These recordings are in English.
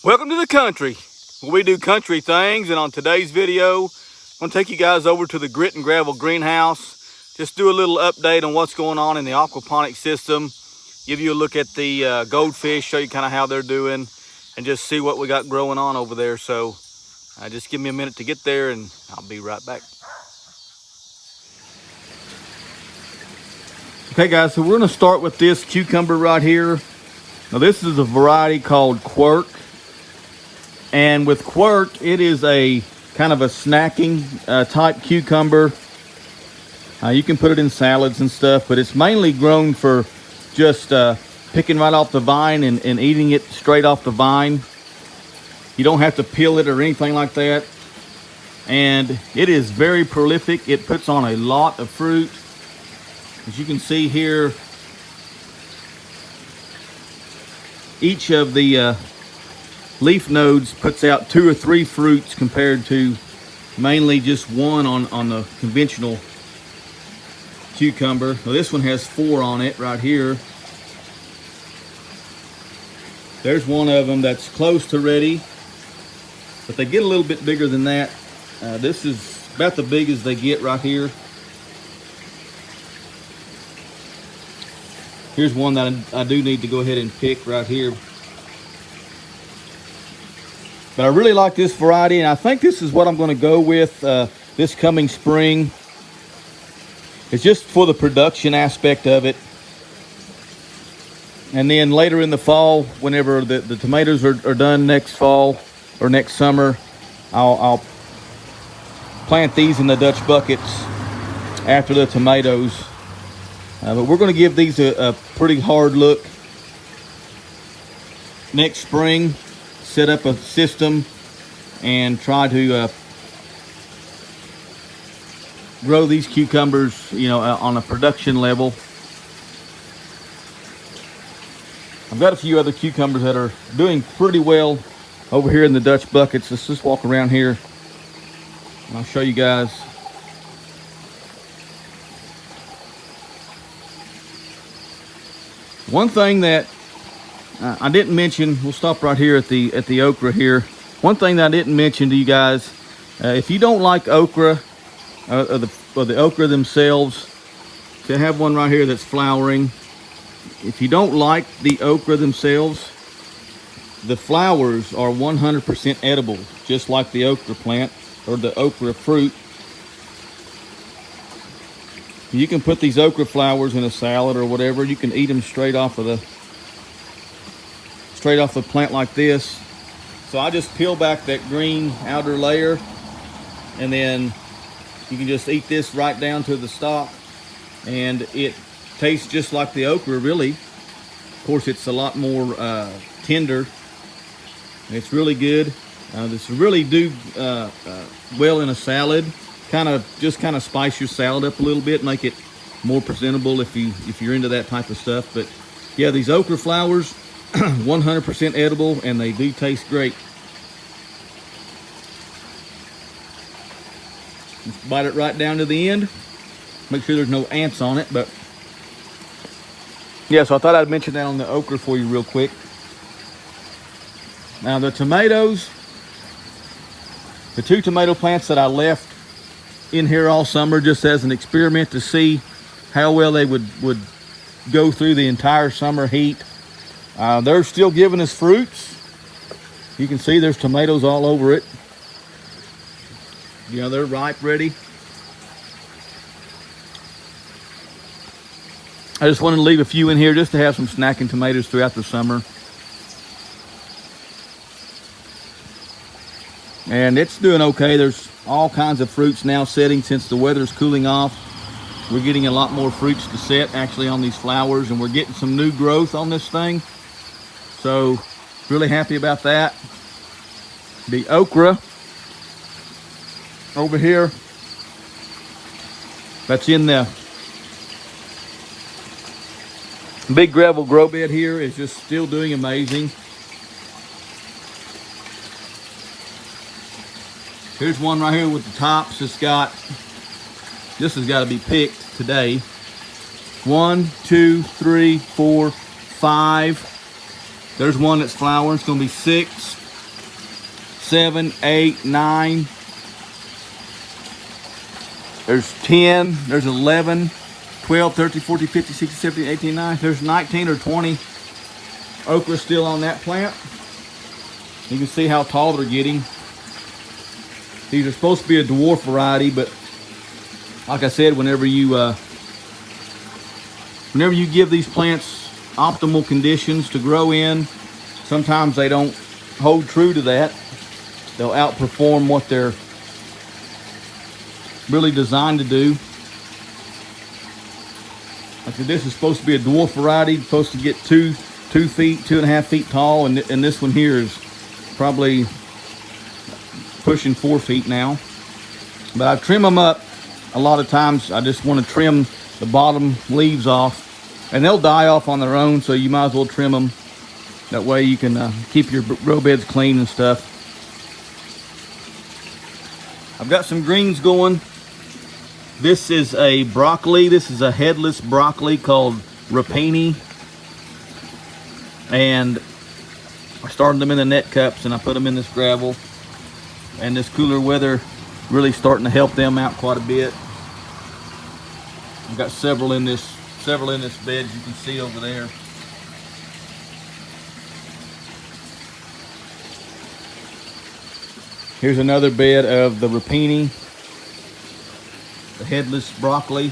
Welcome to the country, where we do country things. And on today's video, I'm going to take you guys over to the Grit and Gravel greenhouse. Just do a little update on what's going on in the aquaponics system. Give you a look at the goldfish, show you kind of how they're doing, and just see what we got growing on over there. So just give me a minute to get there and I'll be right back. Okay guys, so we're going to start with this cucumber right here. Now this is a variety called Quirk. And with Quirk, it is a kind of a snacking type cucumber. You can put it in salads and stuff, but it's mainly grown for just picking right off the vine and eating it straight off the vine. You don't have to peel it or anything like that. And it is very prolific. It puts on a lot of fruit. As you can see here, each of the leaf nodes puts out 2 or 3 fruits compared to mainly just one on the conventional cucumber. Well, this one has 4 on it right here. There's one of them that's close to ready, but they get a little bit bigger than that. This is about the big as they get right here. Here's one that I do need to go ahead and pick right here. But I really like this variety, and I think this is what I'm going to go with this coming spring. It's just for the production aspect of it. And then later in the fall, whenever the tomatoes are done next fall or next summer, I'll plant these in the Dutch buckets after the tomatoes. But we're going to give these a pretty hard look next spring. Set up a system and try to grow these cucumbers, on a production level. I've got a few other cucumbers that are doing pretty well over here in the Dutch buckets. Let's just walk around here and I'll show you guys. One thing that I didn't mention, we'll stop right here at the okra here. One thing that I didn't mention to you guys, if you don't like okra, or the okra themselves, so I have one right here that's flowering. If you don't like the okra themselves, the flowers are 100% edible, just like the okra plant or the okra fruit. You can put these okra flowers in a salad or whatever. You can eat them straight off the plant like this. So I just peel back that green outer layer, and then you can just eat this right down to the stalk, and it tastes just like the okra, really. Of course, it's a lot more tender. It's really good. This really do well in a salad. Kind of spice your salad up a little bit, make it more presentable if you're into that type of stuff. But yeah, these okra flowers, 100% edible, and they do taste great. Just bite it right down to the end. Make sure there's no ants on it. But yeah, so I thought I'd mention that on the okra for you real quick. Now the tomatoes, the 2 tomato plants that I left in here all summer just as an experiment to see how well they would go through the entire summer heat. They're still giving us fruits. You can see there's tomatoes all over it. They're ripe, ready. I just wanted to leave a few in here just to have some snacking tomatoes throughout the summer. And it's doing okay. There's all kinds of fruits now setting since the weather's cooling off. We're getting a lot more fruits to set actually on these flowers, and we're getting some new growth on this thing. So really happy about that. The okra over here, that's in the big gravel grow bed here, is just still doing amazing. Here's one right here with the tops. This has got to be picked today. 1, 2, 3, 4, 5. There's one that's flowering. It's going to be 6. 7, 8, 9. There's 10, there's 11, 12, 13, 14, 15, 16, 17, 18, 19. There's 19 or 20 okra still on that plant. You can see how tall they're getting. These are supposed to be a dwarf variety, but like I said, whenever you give these plants optimal conditions to grow in, sometimes they don't hold true to that. They'll outperform what they're really designed to do. Like this is supposed to be a dwarf variety, supposed to get 2 feet, 2.5 feet tall, and this one here is probably pushing 4 feet now. But I trim them up a lot of times. I just want to trim the bottom leaves off, and they'll die off on their own, so you might as well trim them. That way you can keep your grow beds clean and stuff. I've got some greens going. This is a broccoli. This is a headless broccoli called rapini. And I started them in the net cups and I put them in this gravel. And this cooler weather really starting to help them out quite a bit. I've got several in this bed you can see over there. Here's another bed of the rapini, the headless broccoli.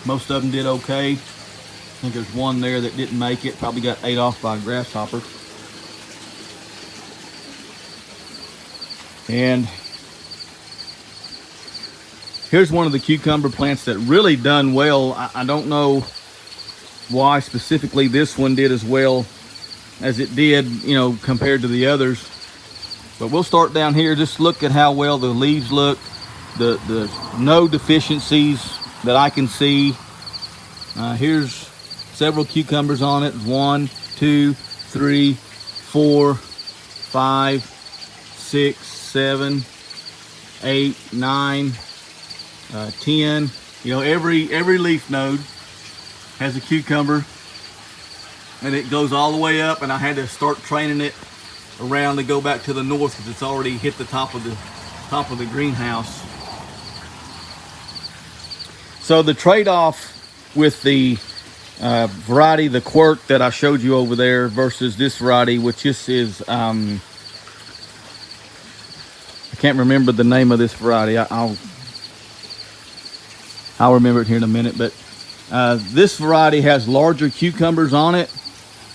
Most of them did okay. I think there's one there that didn't make it, probably got ate off by a grasshopper. And here's one of the cucumber plants that really done well. I don't know why specifically this one did as well as it did, you know, compared to the others. But we'll start down here. Just look at how well the leaves look. The no deficiencies that I can see. Here's several cucumbers on it. 1, 2, 3, 4, 5, 6, 7, 8, 9, 10. You know, every leaf node has a cucumber, and it goes all the way up, and I had to start training it around to go back to the north because it's already hit the top of the greenhouse. So the trade-off with the variety, the quirk that I showed you over there versus this variety, which this is, I can't remember the name of this variety. I'll remember it here in a minute, but this variety has larger cucumbers on it,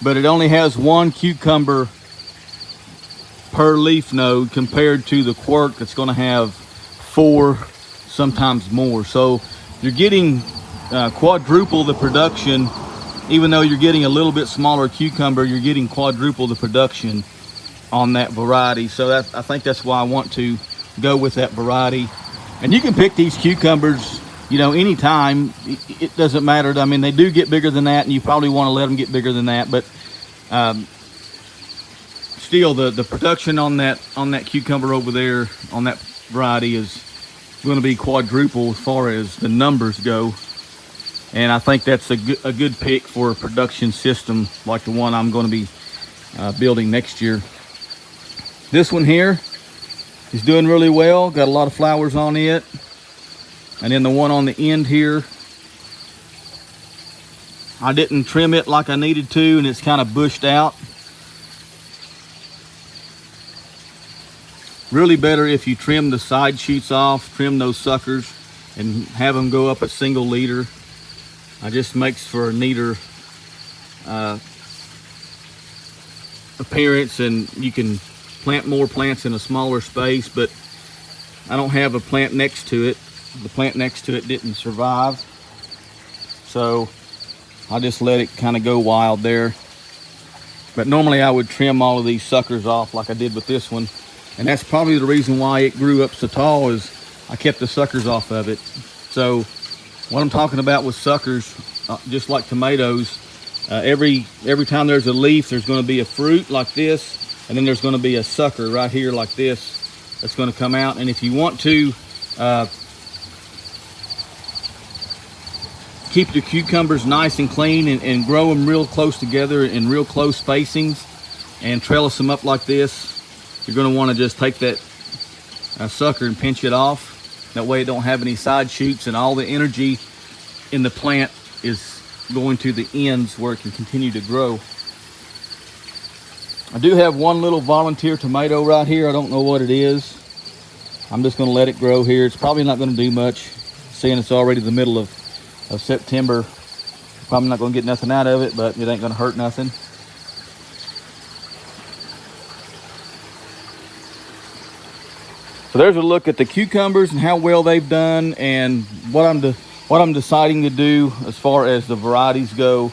but it only has 1 cucumber per leaf node compared to the quirk that's going to have 4, sometimes more. So you're getting quadruple the production. Even though you're getting a little bit smaller cucumber, you're getting quadruple the production on that variety. So I think that's why I want to go with that variety. And you can pick these cucumbers, you know, anytime. It doesn't matter. I mean, they do get bigger than that, and you probably want to let them get bigger than that. But still, the production on that cucumber over there on that variety is going to be quadruple as far as the numbers go. And I think that's a good pick for a production system like the one I'm going to be building next year. This one here is doing really well. Got a lot of flowers on it. And then the one on the end here, I didn't trim it like I needed to, and it's kind of bushed out. Really better if you trim the side shoots off, trim those suckers, and have them go up a single leader. It just makes for a neater appearance, and you can plant more plants in a smaller space. But I don't have a plant next to it. The plant next to it didn't survive, so I just let it kind of go wild there. But normally I would trim all of these suckers off like I did with this one, and that's probably the reason why it grew up so tall, is I kept the suckers off of it. So what I'm talking about with suckers, just like tomatoes, every time there's a leaf, there's going to be a fruit like this, and then there's going to be a sucker right here like this that's going to come out. And if you want to keep the cucumbers nice and clean and grow them real close together in real close spacings, and trellis them up like this, you're going to want to just take that sucker and pinch it off. That way it don't have any side shoots, and all the energy in the plant is going to the ends where it can continue to grow. I do have one little volunteer tomato right here. I don't know what it is. I'm just going to let it grow here. It's probably not going to do much, seeing it's already the middle of September. Probably not going to get nothing out of it, but it ain't going to hurt nothing. So there's a look at the cucumbers and how well they've done, and what I'm deciding to do as far as the varieties go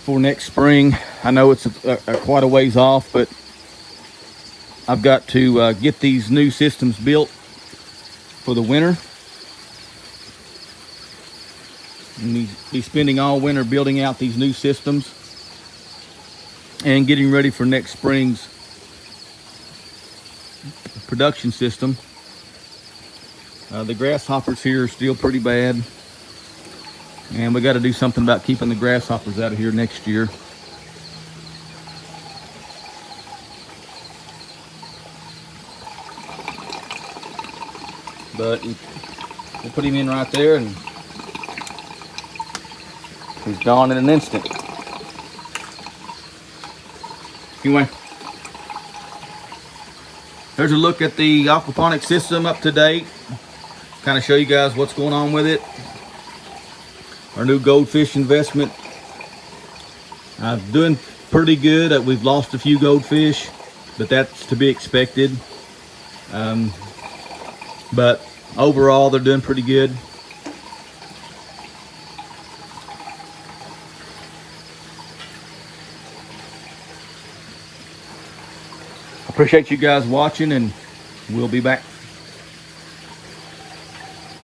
for next spring. I know it's quite a ways off, but I've got to get these new systems built for the winter. And be spending all winter building out these new systems and getting ready for next spring's production system. The grasshoppers here are still pretty bad, and we got to do something about keeping the grasshoppers out of here next year. But we'll put him in right there, and he's gone in an instant. Anyway, there's a look at the aquaponics system up to date. Kind of show you guys what's going on with it. Our new goldfish investment. Doing pretty good. We've lost a few goldfish, but that's to be expected. But overall, they're doing pretty good. Appreciate you guys watching, and we'll be back.